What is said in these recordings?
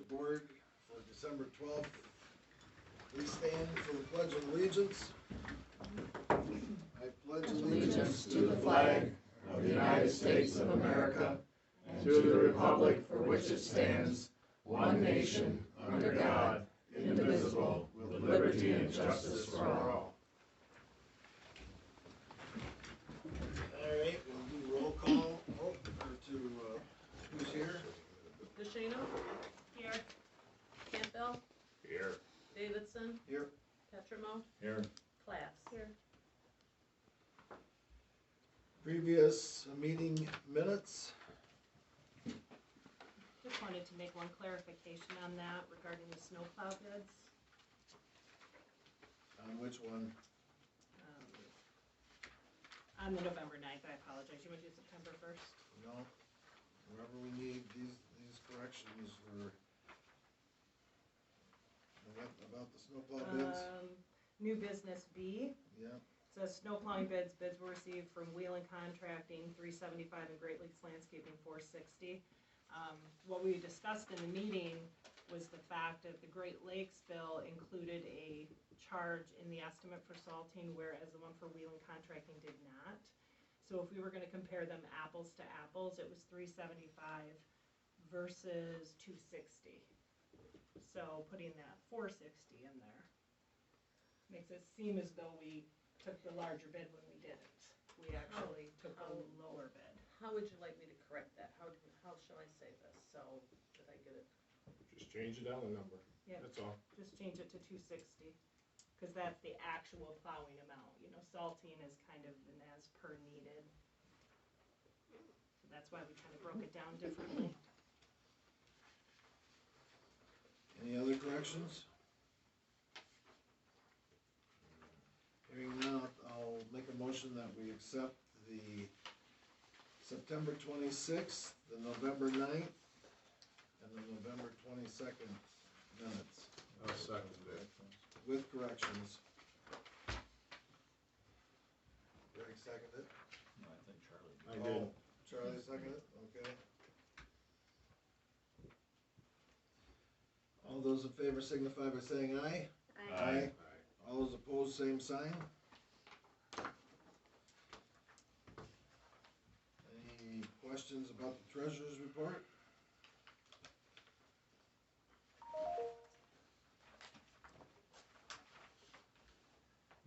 board for December 12th. Please stand for the Pledge of Allegiance. I pledge allegiance to the flag of the United States of America and to the republic for which it stands, one nation, under God, indivisible, with liberty and justice for all. All right, we'll do roll call. Who's here? DeShano? Here. Campbell? Here. Davidson? Here. Petrimo? Here. Class? Here. Previous meeting minutes. Just wanted to make one clarification on that regarding the snowplow bids. On which one? On the November 9th, I apologize. You want to do September 1st? No. Wherever we need these corrections were about the snowplow bids. New business B. Yeah. Says snow plowing bids. Bids were received from Wheeling Contracting, $375, and Great Lakes Landscaping, $460. What we discussed in the meeting was the fact that the Great Lakes bill included a charge in the estimate for salting, whereas the one for Wheeling Contracting did not. So if we were going to compare them apples to apples, it was $375 versus $260. So putting that $460 in there makes it seem as though we took the larger bid when we didn't. We actually took a lower bid. How would you like me to correct that? How shall I say this, so that I get it? Just change it on the number. Yep. That's all. Just change it to $260, because that's the actual plowing amount. You know, salting is kind of an as per needed. So that's why we kind of broke it down differently. Any other corrections? Hearing none, I'll make a motion that we accept the September 26th, the November 9th, and the November 22nd minutes. I'll second that. With corrections. Greg seconded? No, I think Charlie. I did. Oh, Charlie seconded, okay. All those in favor signify by saying aye. Aye. All those opposed, same sign. Any questions about the treasurer's report?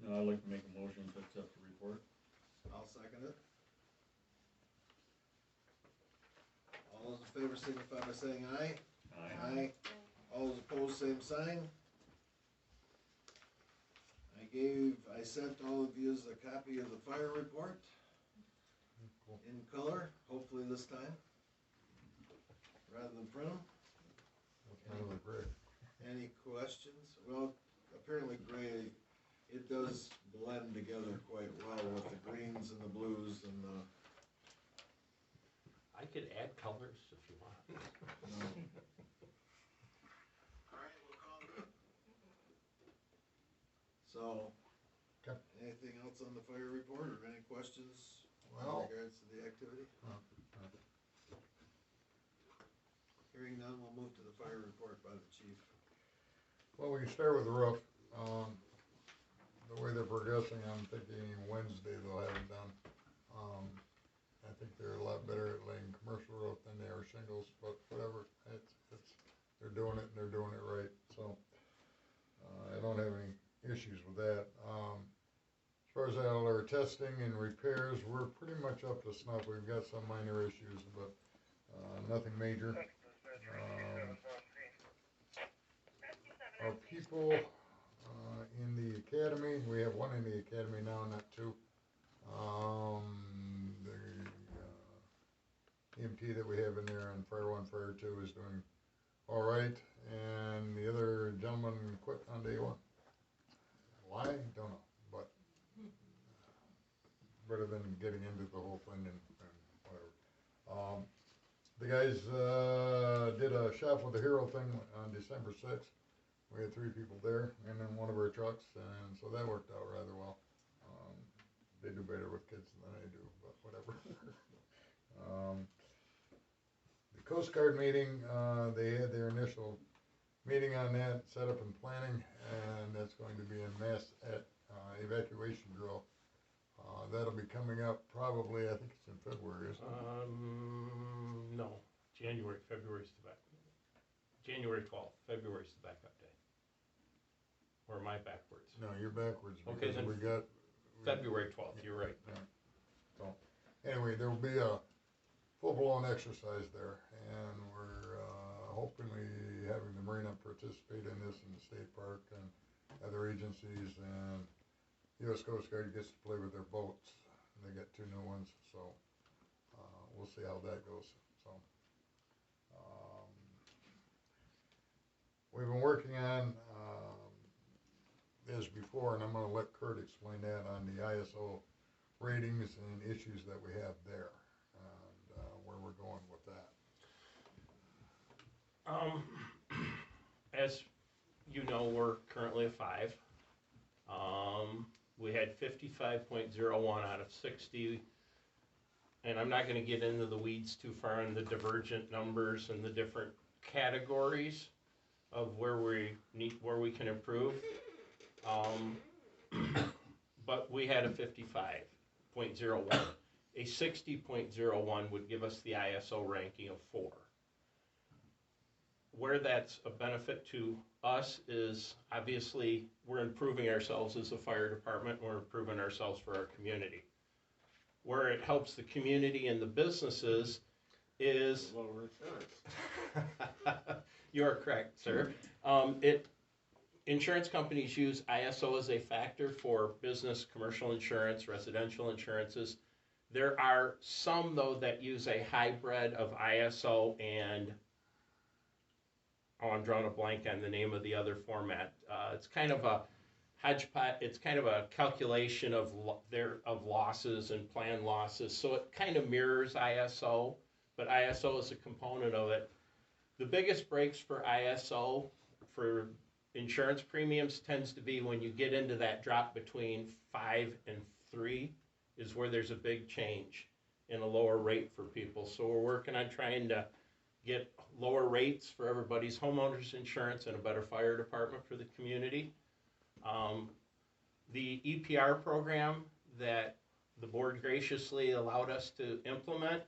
No, I'd like to make a motion to accept the report. I'll second it. All those in favor signify by saying aye. Aye. All those opposed, same sign. I sent all of you a copy of the fire report in color, hopefully this time, rather than print them. Any questions? Well, apparently gray, it does blend together quite well with the greens and the blues and the... I could add colors if you want. No. Alright, we'll call it. So, anything else on the fire report or any questions in regards to the activity? Hearing none, we'll move to the fire report by the chief. Well, we can start with the roof. The way they're progressing, I'm thinking Wednesday they'll have it done. I think they're a lot better at laying commercial roof than they are shingles, but whatever. They're doing it and they're doing it right. So I don't have any issues with that. As far as all our testing and repairs, we're pretty much up to snuff. We've got some minor issues, but nothing major. Our people in the academy, we have one in the academy now, not two. The EMT that we have in there on Fire 1, Fire 2 is doing all right, and the other gentleman quit on day one. Why? Don't know, but better than getting into the whole thing and whatever. The guys did a shop with a hero thing on December 6th. We had 3 people there, and then one of our trucks, and so that worked out rather well. They do better with kids than I do, but whatever. The Coast Guard meeting, they had their initial meeting on that, setup and planning, and that's going to be in mass at evacuation drill. That'll be coming up probably, I think it's in February, isn't it? No, February's the back. January 12th, February's the backup day. Or am I backwards? No, you're backwards, Okay, because then we got. February 12th, you're right. Yeah. So, anyway, there will be a full-blown exercise there, and we're hopefully having the marina participate in this in the state park and other agencies, and U.S. Coast Guard gets to play with their boats. And they got 2 new ones, so we'll see how that goes. So, we've been working on this before, and I'm going to let Kurt explain that on the ISO ratings and issues that we have there, and where we're going with that. As you know, we're currently a 5. We had 55.01 out of 60, and I'm not going to get into the weeds too far on the divergent numbers and the different categories of where we can improve. But we had a 55.01. A 60.01 would give us the ISO ranking of 4. Where that's a benefit to us is obviously we're improving ourselves as a fire department, we're improving ourselves for our community. Where it helps the community and the businesses is Lower insurance. you are correct, sir. Insurance companies use ISO as a factor for business, commercial insurance, residential insurances. There are some, though, that use a hybrid of ISO and, I'm drawing a blank on the name of the other format. It's kind of a hodgepodge. It's kind of a calculation of losses and planned losses. So it kind of mirrors ISO, but ISO is a component of it. The biggest breaks for ISO for insurance premiums tends to be when you get into that drop between 5 and 3 is where there's a big change in a lower rate for people. So we're working on trying to get lower rates for everybody's homeowners insurance and a better fire department for the community. The EPR program that the board graciously allowed us to implement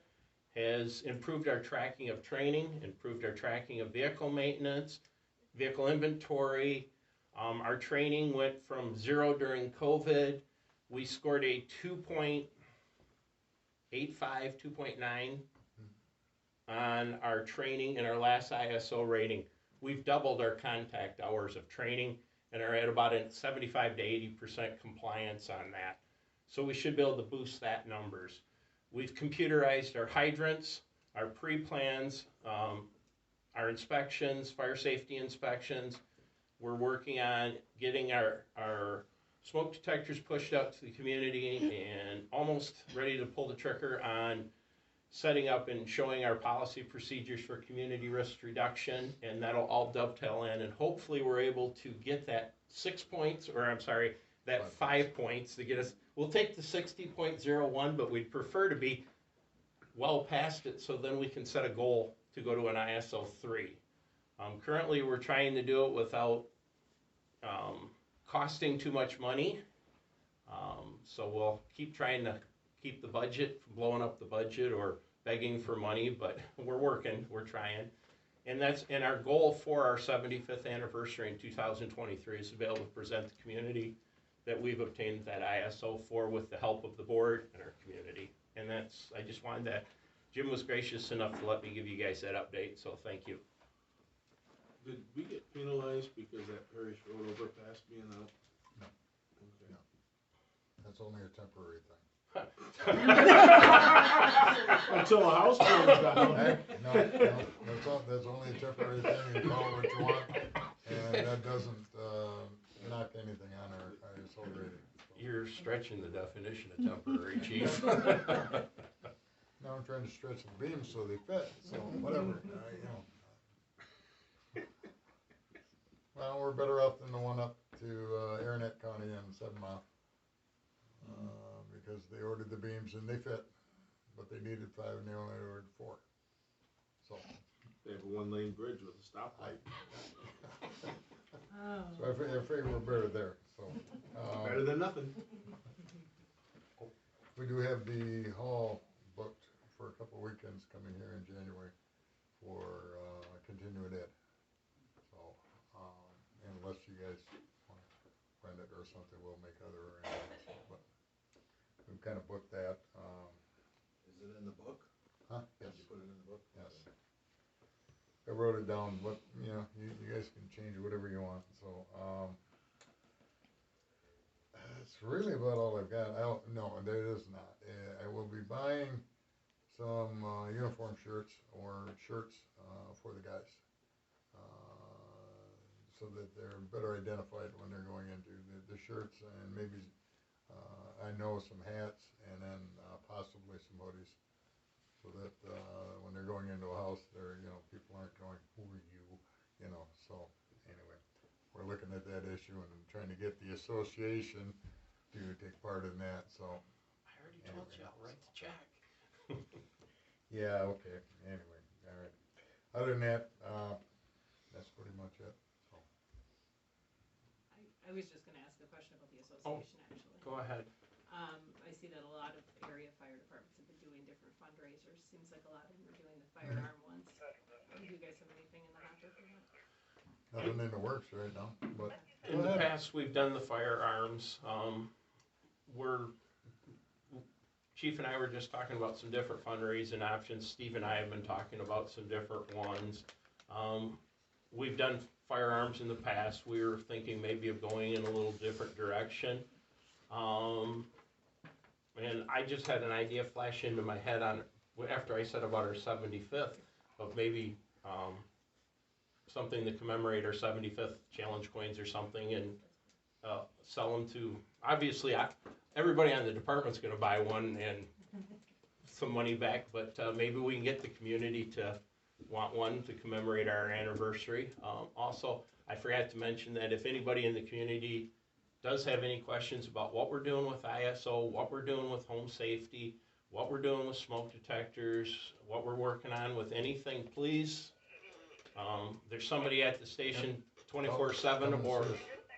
has improved our tracking of training, improved our tracking of vehicle maintenance, vehicle inventory. Our training went from 0 during COVID. We scored a 2.85, 2.9 on our training in our last ISO rating. We've doubled our contact hours of training and are at about a 75 to 80% compliance on that. So we should be able to boost that numbers. We've computerized our hydrants, our pre-plans, our inspections, fire safety inspections. We're working on getting our smoke detectors pushed out to the community and almost ready to pull the trigger on setting up and showing our policy procedures for community risk reduction, and that'll all dovetail in, and hopefully we're able to get that 6 points, or I'm sorry, that 5 points to get us. We'll take the 60.01, but we'd prefer to be well past it, so then we can set a goal to go to an ISO 3. Currently we're trying to do it without costing too much money, so we'll keep trying to keep the budget from blowing up the budget or begging for money, but we're working, we're trying. And our goal for our 75th anniversary in 2023 is to be able to present the community that we've obtained that ISO for with the help of the board and our community. And I just wanted that. Jim was gracious enough to let me give you guys that update, so thank you. Did we get penalized because that parish road overpass being out? No. Okay. No. That's only a temporary thing. Until a house burns down. Hey, no, that's only a temporary thing, you call it what you want, and that doesn't knock anything on our ISO rating. You're stretching the definition of temporary, chief. Now I'm trying to stretch the beams so they fit, so whatever, Well, we're better off than the one up to Aranet County and 7 Mile. Because they ordered the beams and they fit, but they needed 5 and they only ordered 4. So They have a 1-lane bridge with a stoplight. I figure we're better there, so. Better than nothing. We do have the hall booked for a couple of weekends coming here in January for, continuing ed. So, unless you guys wanna rent it or something, we'll make other arrangements, but we've kind of booked that, Is it in the book? huh? Did Yes, you put it in the book? yes. I wrote it down, but, you know, you guys can change whatever you want, so, that's really about all I've got. No, there is not. I will be buying some, uniform shirts or shirts, for the guys. So that they're better identified when they're going into the shirts and maybe, I know some hats and then, possibly some hoodies. So that, when they're going into a house, people aren't going, who are you? You know, so anyway, we're looking at that issue and trying to get the association to take part in that, so. I already told you, I'll write the check. Yeah, okay, anyway, all right. Other than that, that's pretty much it, so. I was just gonna ask a question about the association, actually. Go ahead. I see that a lot of area fire departments have been doing different fundraisers, seems like a lot of them are doing the firearm ones. Do you guys have anything in the hopper for that? Nothing in the works right now, but. In the past, we've done the firearms. Chief and I were just talking about some different fundraising options. Steve and I have been talking about some different ones. We've done firearms in the past. We were thinking maybe of going in a little different direction. And I just had an idea flash into my head after I said about our 75th, of maybe something to commemorate our 75th challenge coins or something, and sell them to, obviously, everybody on the department's gonna buy one and some money back, but maybe we can get the community to want one to commemorate our anniversary. Also, I forgot to mention that if anybody in the community does have any questions about what we're doing with ISO, what we're doing with home safety, what we're doing with smoke detectors, what we're working on with anything, please. There's somebody at the station 24/7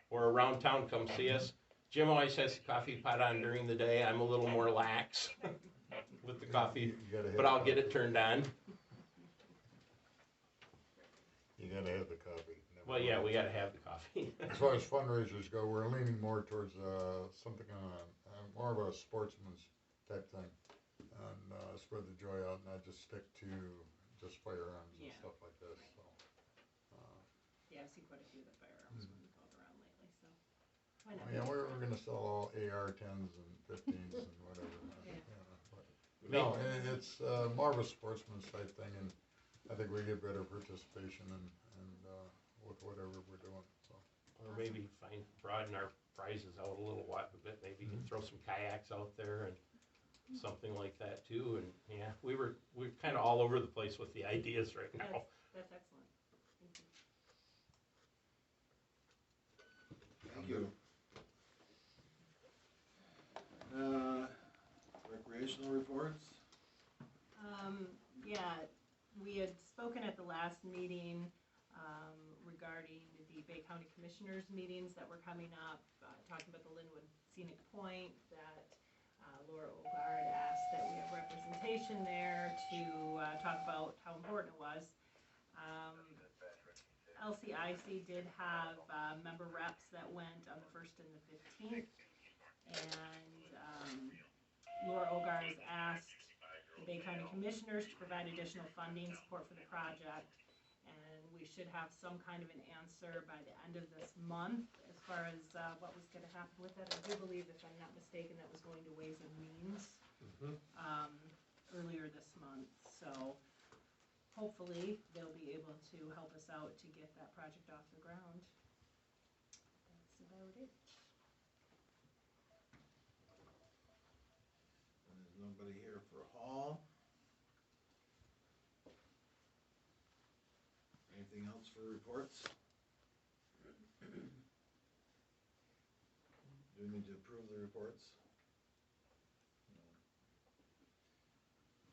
or around town, come see us. Jim always has the coffee pot on during the day. I'm a little more lax with the coffee, You gotta have but the I'll get coffee. it turned on. You gotta have the coffee. Never Well, yeah, mind. we gotta have the coffee. As far as fundraisers go, we're leaning more towards, something more of a sportsman's type thing. And, spread the joy out, not just stick to just firearms and Yeah. stuff like this, so. Yeah, I've seen quite a few of the firearms when we called around lately, so. Why not? Yeah, we're gonna sell all AR-10s and 15s and whatever. Yeah. But no, and it's, more of a sportsman's type thing, and I think we get better participation and, with whatever we're doing, so. Or maybe broaden our prizes out a little bit, maybe throw some kayaks out there and something like that too, and yeah, we're kinda all over the place with the ideas right now. That's excellent. Thank you. Thank you. Recreational reports? Yeah, we had spoken at the last meeting, regarding the Bay County Commissioners meetings that were coming up, talking about the Linwood Scenic Point, that Laura Ogard asked that we have representation there to talk about how important it was. LCIC did have member reps that went on the 1st and the 15th, and Laura Ogard has asked the Bay County Commissioners to provide additional funding support for the project, and we should have some kind of an answer by the end of this month as far as what was going to happen with it. I do believe, if I'm not mistaken, that was going to Ways and Means earlier this month, so hopefully they'll be able to help us out to get that project off the ground. That's about it. And there's nobody here for Hall. Anything else for reports? Do we need to approve the reports?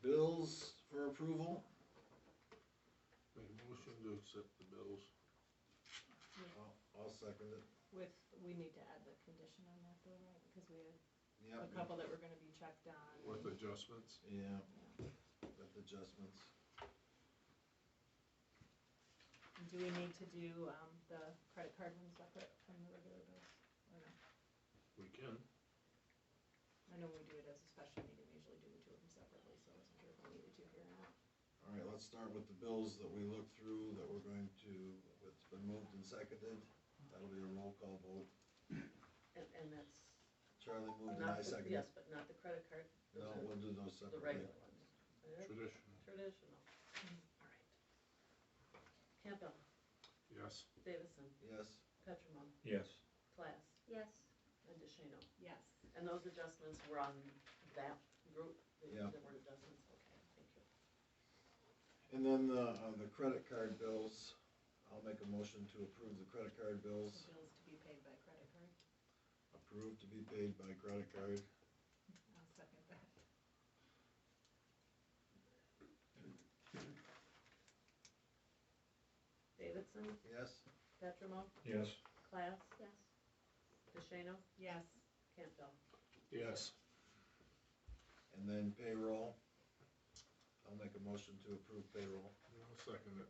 Bills for approval? Make a motion to accept the bills. I'll second it. We need to add the condition on that though, right? Because we had Yep. a couple that were gonna be checked on. With and- adjustments. Yeah, with adjustments. Do we need to do, the credit card one separate from the regular bills, or no? We can. I know when we do it as a special meeting, we usually do the two of them separately, so I wasn't sure if we needed to here or not. All right, let's start with the bills that we looked through that we're going to, it's been moved and seconded. That'll be a roll call vote. And that's Charlie moved and not, I seconded. yes, but not the credit card, No, we'll do those the separately. regular ones. Traditional. Traditional, all right. Campbell, Yes. Davison, Yes, Petremont, Yes. Class, Yes. and DeShano. Yes. And those adjustments were on that group? Yeah. There were adjustments, okay, thank you. and then the credit card bills, I'll make a motion to approve the credit card bills. The bills to be paid by credit card. Approved to be paid by credit card. I'll second that. Davidson, Yes, Petremont, Yes. Class, Yes. DeShano, Yes. Campbell. Yes. and then payroll. I'll make a motion to approve payroll. I'll second it.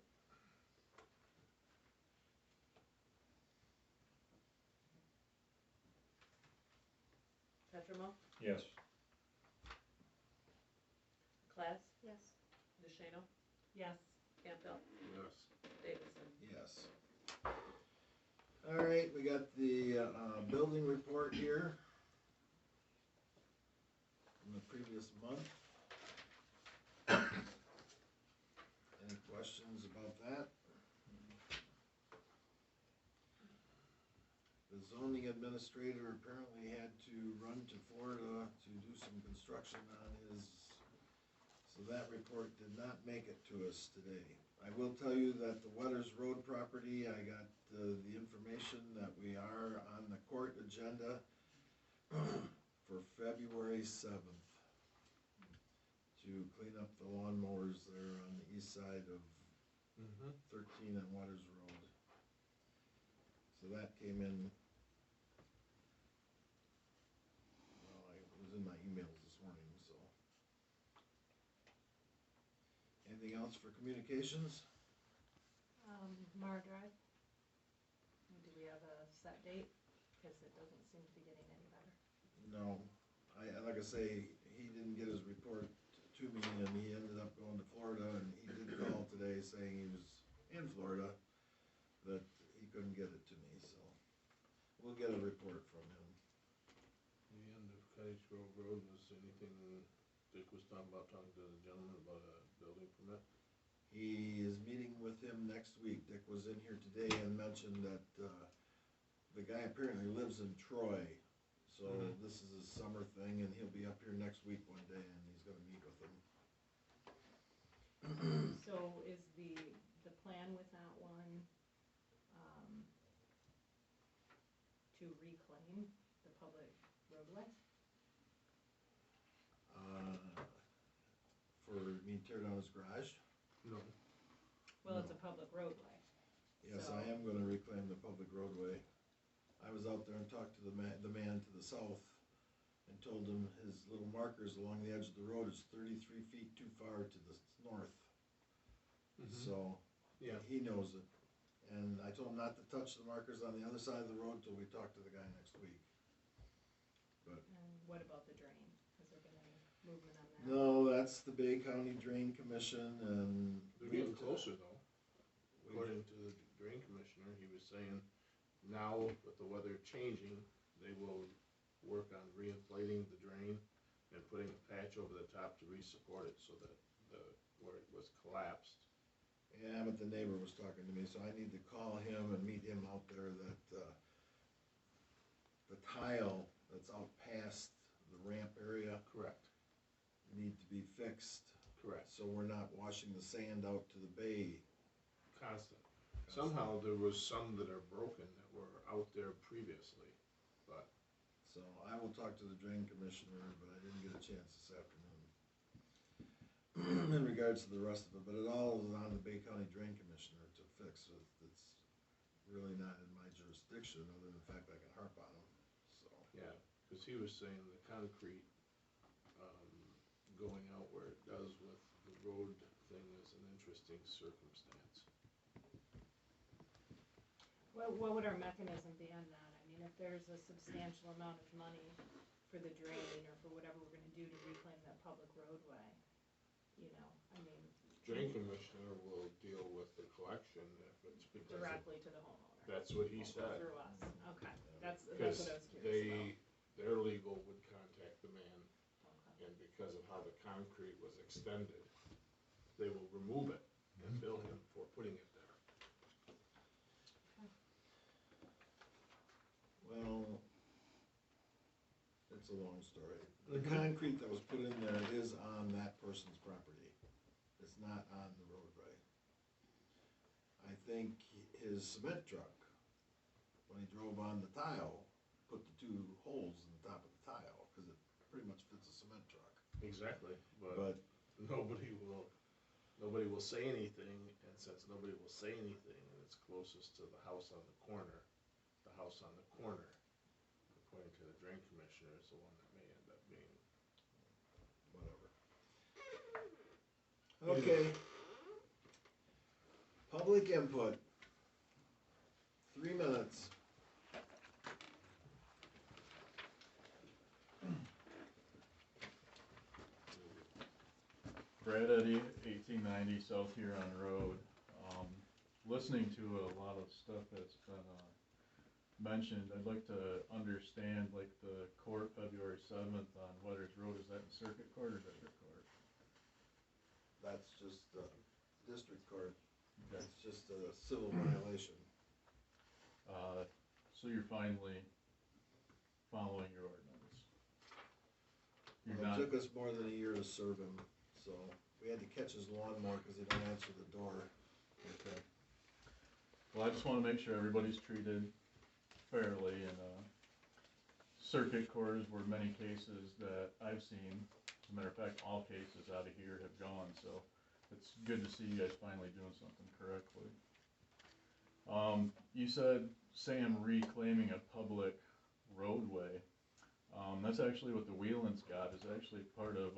Petremont, Yes. Class, Yes. DeShano, Yes. Campbell, Yes. Davison. Yes. All right, we got the building report here from the previous month. Any questions about that? The zoning administrator apparently had to run to Florida to do some construction on his, so that report did not make it to us today. I will tell you that the Weathers Road property, I got the information that we are on the court agenda for February 7th to clean up the lawnmowers there on the east side of Mm-hmm. 13 on Weathers Road. So that came in, well, it was in my emails this morning, so. Anything else for communications? Mara Drive. Do we have a set date? Cause it doesn't seem to be getting any better. No, like I say, he didn't get his report to me, and he ended up going to Florida, and he did call today saying he was in Florida, that he couldn't get it to me, so we'll get a report from him. The end of Cottage Grove Road, was anything Dick was talking to the gentleman about a building permit? He is meeting with him next week. Dick was in here today and mentioned that, the guy apparently lives in Troy, so Mhm. this is a summer thing, and he'll be up here next week one day, and he's gonna meet with him. So is the plan with that one, to reclaim the public roadway? For me to tear down his garage? No. Well, it's a public roadway. Yes, So- I am gonna reclaim the public roadway. I was out there and talked to the man to the south, and told him his little markers along the edge of the road is 33 feet too far to the north. So, Yeah. he knows it. And I told him not to touch the markers on the other side of the road till we talk to the guy next week. And what about the drain? Has there been any movement on that? No, that's the Bay County Drain Commission, and. They're getting closer though. we've- According to the drain commissioner, he was saying, now with the weather changing, they will work on re-inflating the drain and putting a patch over the top to re-support it so that where it was collapsed. Yeah, but the neighbor was talking to me, so I need to call him and meet him out there, that, the tile that's out past the ramp area Correct. need to be fixed, Correct. so we're not washing the sand out to the bay. Constant. Somehow there was some that are broken that were out there previously, but So I will talk to the drain commissioner, but I didn't get a chance this afternoon. In regards to the rest of it, but it all is on the Bay County Drain Commissioner to fix it, it's really not in my jurisdiction. jurisdiction, other than the fact that I can harp on them, so. Yeah, cause he was saying the concrete, going out where it does with the road thing is an interesting circumstance. What would our mechanism be on that? I mean, if there's a substantial amount of money for the drain or for whatever we're gonna do to reclaim that public roadway, I mean, Drain commissioner will deal with the collection if it's because of, directly to the homeowner, that's what he said. through us, okay, that's what I Cause was curious their legal would contact the man, about. Okay. and because of how the concrete was extended, they will remove it and bill him for putting it there. Well, it's a long story. The concrete that was put in there is on that person's property. It's not on the roadway. I think his cement truck, when he drove on the tile, put the 2 holes in the top of the tile, cause it pretty much fits a cement truck. Exactly, But, nobody will say anything, and since nobody will say anything, and it's closest to the house on the corner, according to the drain commissioner, is the one that may end up being. whatever. Okay. Public input. 3 minutes. Brad Eddy, 1890 South Huron Road. Listening to a lot of stuff that's been mentioned, I'd like to understand, like, the court February 7th on Weathers Road, is that in circuit court or district court? That's just, district court. Okay. It's just a civil violation. So you're finally following your ordinance? You're Well, not, it took us more than a year to serve him, so we had to catch his lawnmower because he don't answer the door. okay. Well, I just wanna make sure everybody's treated fairly, and, circuit courts were many cases that I've seen. As a matter of fact, all cases out of here have gone, so it's good to see you guys finally doing something correctly. You said Sam reclaiming a public roadway. That's actually what the Wheelands got, is actually part of,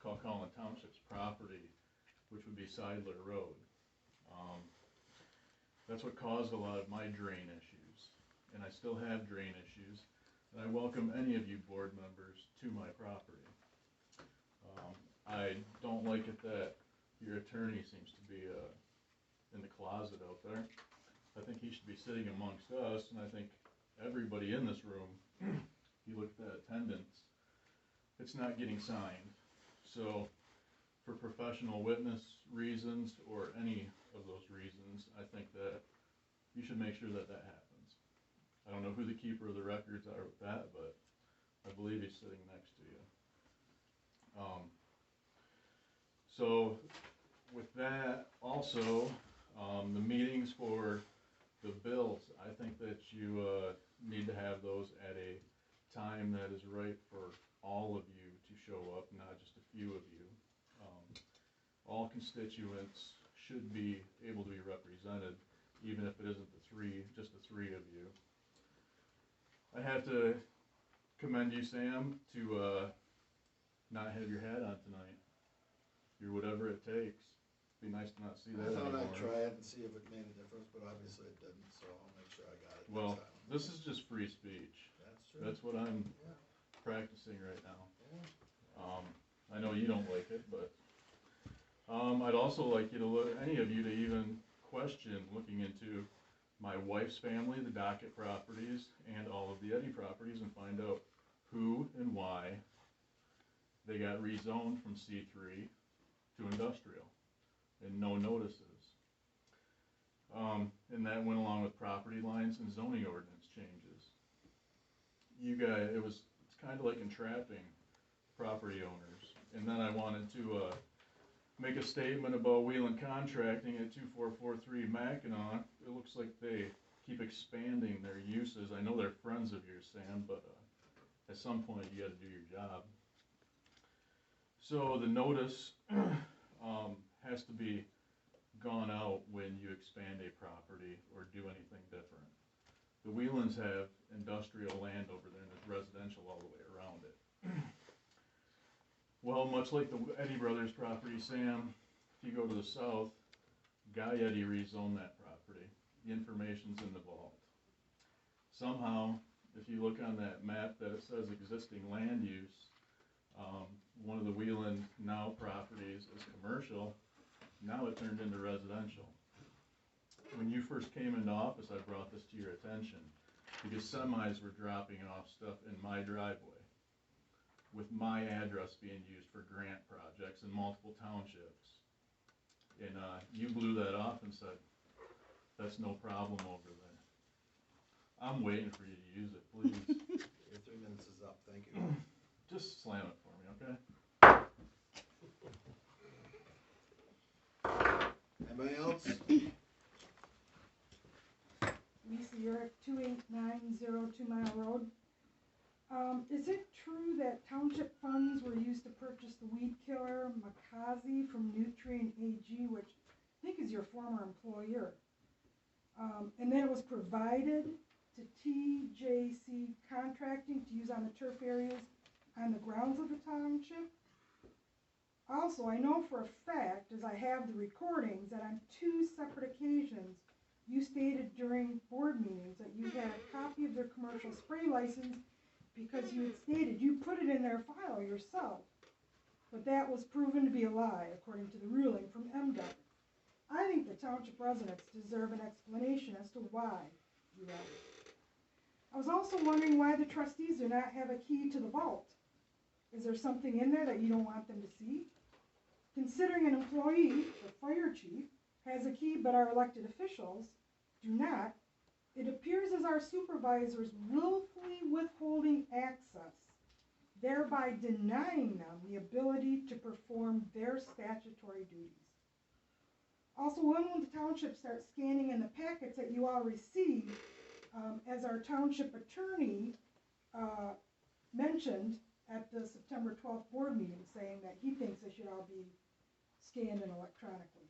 Calcallan Township's property, which would be Seidler Road. That's what caused a lot of my drain issues, and I still have drain issues, and I welcome any of you board members to my property. I don't like it that your attorney seems to be, in the closet out there. I think he should be sitting amongst us, and I think everybody in this room, if you look at that attendance, it's not getting signed. So, for professional witness reasons, or any of those reasons, I think that you should make sure that that happens. I don't know who the keeper of the records are with that, but I believe he's sitting next to you. So, with that, also, the meetings for the bills, I think that you, need to have those at a time that is right for all of you to show up, not just a few of you. All constituents should be able to be represented, even if it isn't just the 3 of you. I have to commend you, Sam, to, not have your hat on tonight. You're whatever it takes. Be nice to not see that I thought anymore. I'd try it and see if it made a difference, but obviously it didn't, so I'll make sure I got it Well, next time. this is just free speech. That's true. That's what I'm Yeah. practicing right now. Yeah. I know you don't like it, but, I'd also like you to look, any of you to even question looking into my wife's family, the Dockett properties, and all of the Eddy properties, and find out who and why they got rezoned from C3 to industrial, and no notices. And that went along with property lines and zoning ordinance changes. You guys, it's kinda like entrapping property owners. And then I wanted to, make a statement about Wheelan Contracting at 2443 Mackinac. It looks like they keep expanding their uses. I know they're friends of yours, Sam, but, at some point you gotta do your job. So the notice, has to be gone out when you expand a property or do anything different. The Whelans have industrial land over there, and there's residential all the way around it. Well, much like the Eddy Brothers property, Sam, if you go to the south, Guy Eddy rezoned that property. The information's in the vault. Somehow, if you look on that map that it says existing land use, one of the Wheeland now properties is commercial. Now it turned into residential. When you first came into office, I brought this to your attention because semis were dropping off stuff in my driveway with my address being used for grant projects in multiple townships. And you blew that off and said, that's no problem over there. I'm waiting for you to use it, please. Your 3 minutes is up, thank you. Just slam it for me, okay? Anybody else? Lisa, you're at 28902 Mile Road. Is it true that township funds were used to purchase the weed killer Makazi from Nutrient AG, which I think is your former employer? And then it was provided to TJC Contracting to use on the turf areas on the grounds of the township? Also, I know for a fact, as I have the recordings, that on 2 separate occasions, you stated during board meetings that you had a copy of their commercial spray license because you had stated you put it in their file yourself. But that was proven to be a lie, according to the ruling from MDOT. I think the township residents deserve an explanation as to why you have it. I was also wondering why the trustees do not have a key to the vault. Is there something in there that you don't want them to see? Considering an employee, the fire chief, has a key but our elected officials do not, it appears as our supervisors willfully withholding access, thereby denying them the ability to perform their statutory duties. Also, when will the township start scanning in the packets that you all receive, as our township attorney mentioned at the September 12th board meeting, saying that he thinks they should all be scanned in electronically.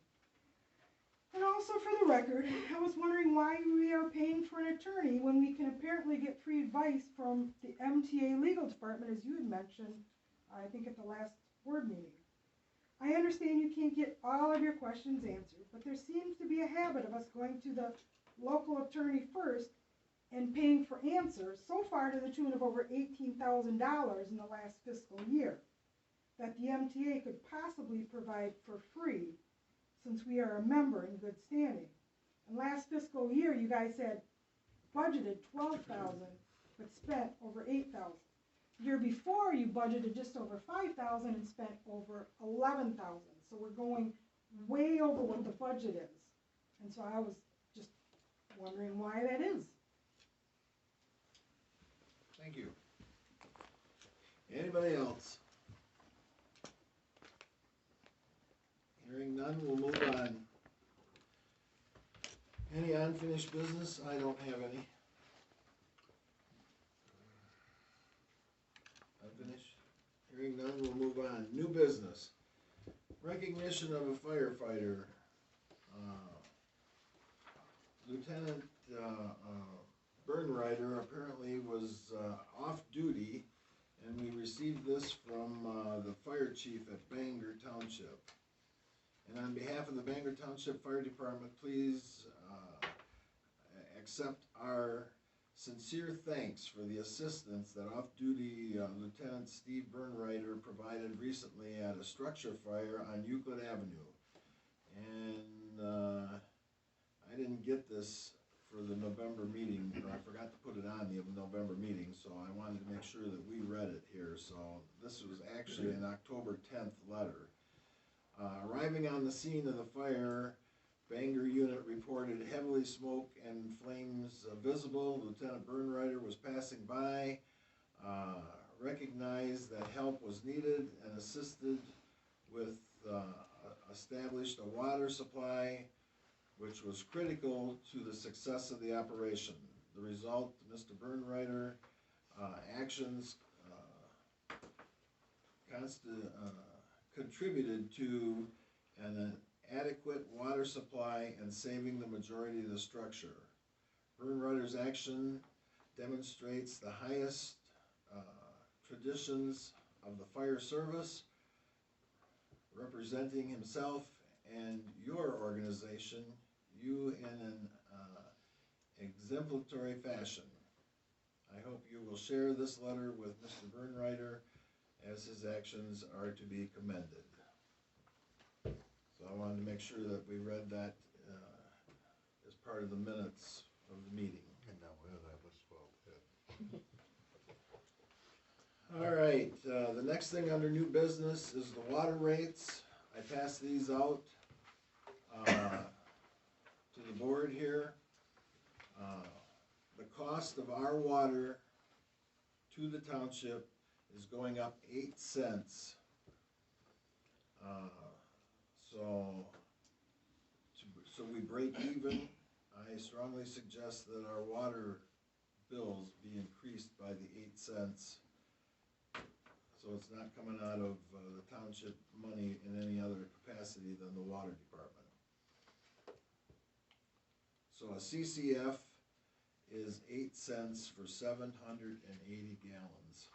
And also for the record, I was wondering why we are paying for an attorney when we can apparently get free advice from the MTA legal department, as you had mentioned, I think at the last board meeting. I understand you can't get all of your questions answered, but there seems to be a habit of us going to the local attorney first and paying for answers, so far to the tune of over $18,000 in the last fiscal year, that the MTA could possibly provide for free, since we are a member in good standing. And last fiscal year, you guys had budgeted $12,000, but spent over $8,000. The year before, you budgeted just over $5,000 and spent over $11,000. So we're going way over what the budget is. And so I was just wondering why that is. Thank you. Anybody else? Hearing none, we'll move on. Any unfinished business? I don't have any. Unfinished? Hearing none, we'll move on. New business. Recognition of a firefighter. Lieutenant Burnrider apparently was off duty, and we received this from the fire chief at Bangor Township. And on behalf of the Bangor Township Fire Department, please accept our sincere thanks for the assistance that off-duty Lieutenant Steve Burnrider provided recently at a structure fire on Euclid Avenue. And I didn't get this for the November meeting, or I forgot to put it on the November meeting, so I wanted to make sure that we read it here. So this was actually an October 10th letter. Arriving on the scene of the fire, Bangor unit reported heavily smoke and flames visible. Lieutenant Burnrider was passing by, recognized that help was needed, and assisted with established a water supply, which was critical to the success of the operation. The result, Mr. Burnrider actions contributed to an adequate water supply and saving the majority of the structure. Bernrider's action demonstrates the highest traditions of the fire service, representing himself and your organization, you in an exemplary fashion. I hope you will share this letter with Mr. Bernrider, as his actions are to be commended. So I wanted to make sure that we read that as part of the minutes of the meeting. And now where that was swelled head. All right, the next thing under new business is the water rates. I passed these out to the board here. The cost of our water to the township is going up 8 cents. So we break even. I strongly suggest that our water bills be increased by the 8 cents. So it's not coming out of the township money in any other capacity than the water department. So a CCF is 8 cents for 780 gallons.